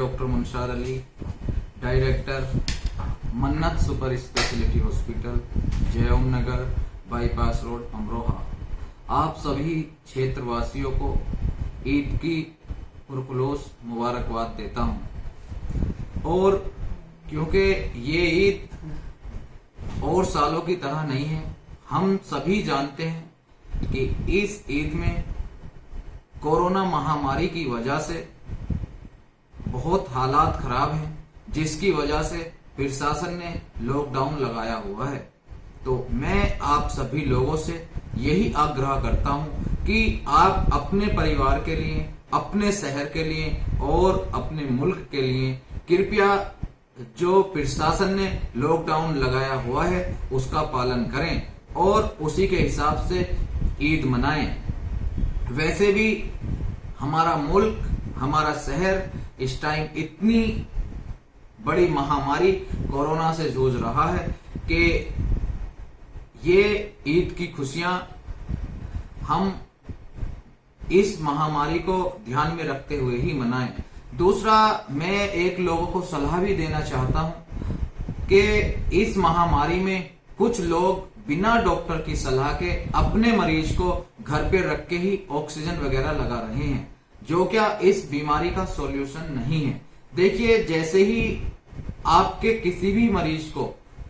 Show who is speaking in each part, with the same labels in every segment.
Speaker 1: Doctor मुनशाद Ali, director मन्नत super speciality hospital, जयओम नगर, bypass road, Amroha. आप सभी क्षेत्रवासियों को ईद की पुरखुलूस मुबारकबाद देता हूं। और क्योंकि ये ईद और सालों की तरह नहीं है, हम सभी जानते हैं कि इस ईद में कोरोना महामारी की वजह से बहुत हालात खराब हैं, जिसकी वजह से प्रशासन ने लॉकडाउन लगाया हुआ है। तो मैं आप सभी लोगों से यही आग्रह करता हूं कि आप अपने परिवार के लिए, अपने शहर के लिए और अपने मुल्क के लिए कृपया जो प्रशासन ने लॉकडाउन लगाया हुआ है उसका पालन करें और उसी के हिसाब से ईद मनाएं। वैसे भी हमारा मुल्क, हमारा शहर इस टाइम इतनी बड़ी महामारी कोरोना से जूझ रहा है कि ये ईद की खुशियां हम इस महामारी को ध्यान में रखते हुए ही मनाएं। दूसरा, मैं एक लोगों को सलाह भी देना चाहता हूं कि इस महामारी में कुछ लोग बिना डॉक्टर की सलाह के अपने मरीज को घर पे रख के ही ऑक्सीजन वगैरह लगा रहे हैं, जो क्या इस बीमारी का सॉल्यूशन नहीं है। देखिए, जैसे ही आपके किसी भी मरीज को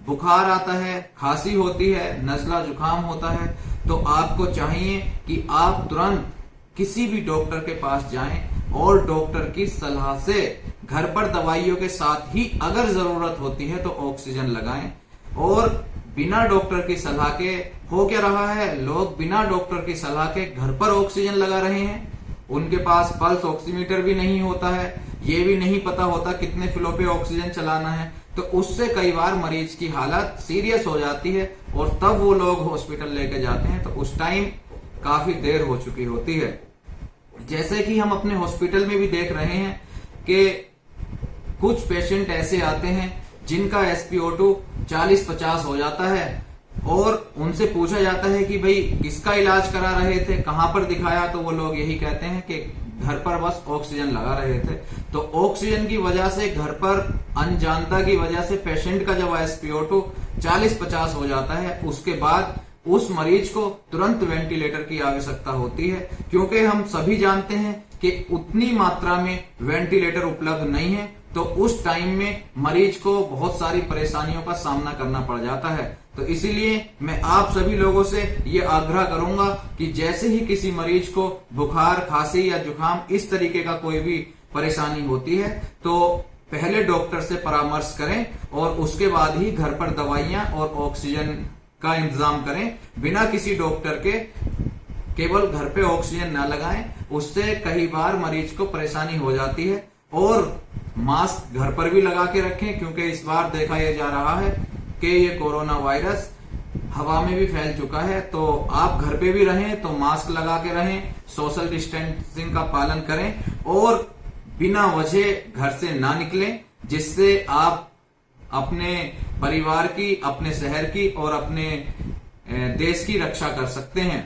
Speaker 1: बुखार आता है, खांसी होती है, नजला जुकाम होता है, तो आपको चाहिए कि आप तुरंत किसी भी डॉक्टर के पास जाएं और डॉक्टर की सलाह से घर पर दवाइयों के साथ ही अगर जरूरत होती है तो ऑक्सीजन लगाएं। और बिना डॉक्टर की सलाह के हो क्या रहा है, लोग बिना डॉक्टर की सलाह के घर पर ऑक्सीजन लगा रहे हैं। उनके पास पल्स ऑक्सीमीटर भी नहीं होता है, ये भी नहीं पता होता कितने फ्लो पे ऑक्सीजन चलाना है, तो उससे कई बार मरीज की हालत सीरियस हो जाती है और तब वो लोग हॉस्पिटल लेके जाते हैं तो उस टाइम काफी देर हो चुकी होती है। जैसे कि हम अपने हॉस्पिटल में भी देख रहे हैं कि कुछ पेशेंट ऐसे आते हैं जिनका SpO2 40-50 हो जाता है और उनसे पूछा जाता है कि भाई किसका इलाज करा रहे थे, कहां पर दिखाया, तो वो लोग यही कहते हैं कि घर पर बस ऑक्सीजन लगा रहे थे। तो ऑक्सीजन की वजह से, घर पर अनजानता की वजह से पेशेंट का जब SpO2 40-50 हो जाता है, उसके बाद उस मरीज को तुरंत वेंटिलेटर की आवश्यकता होती है, क्योंकि हम सभी जानते हैं कि उतनी मात्रा में वेंटिलेटर उपलब्ध नहीं है। तो उस टाइम में मरीज को बहुत सारी परेशानियों का सामना करना पड़ जाता है। तो इसीलिए मैं आप सभी लोगों से ये आग्रह करूंगा कि जैसे ही किसी मरीज को बुखार, खांसी या जुकाम इस तरीके का कोई भी परेशानी होती है तो पहले डॉक्टर से परामर्श करें और उसके बाद ही घर पर दवाइयां और ऑक्सीजन का इंतजाम करें। बिना किसी डॉक्टर के केवल घर पे ऑक्सीजन न लगाएं, उससे कई बार मरीज को परेशानी हो जाती है। और मास्क घर पर भी लगा के रखें, क्योंकि इस बार देखा यह जा रहा है कि ये कोरोना वायरस हवा में भी फैल चुका है। तो आप घर पे भी रहें तो मास्क लगा के रहें, सोशल डिस्टेंसिंग का पालन करें और बिना वजह घर से ना निकलें, जिससे आप अपने परिवार की, अपने शहर की और अपने देश की रक्षा कर सकते हैं।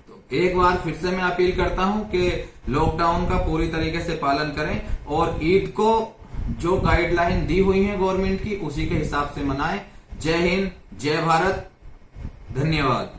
Speaker 1: तो एक बार फिर से मैं अपील करता हूं कि लॉकडाउन का पूरी तरीके से पालन करें और ईद को जो गाइडलाइन दी हुई है गवर्नमेंट की, उसी के हिसाब से मनाएं। जय हिंद, जय भारत, धन्यवाद।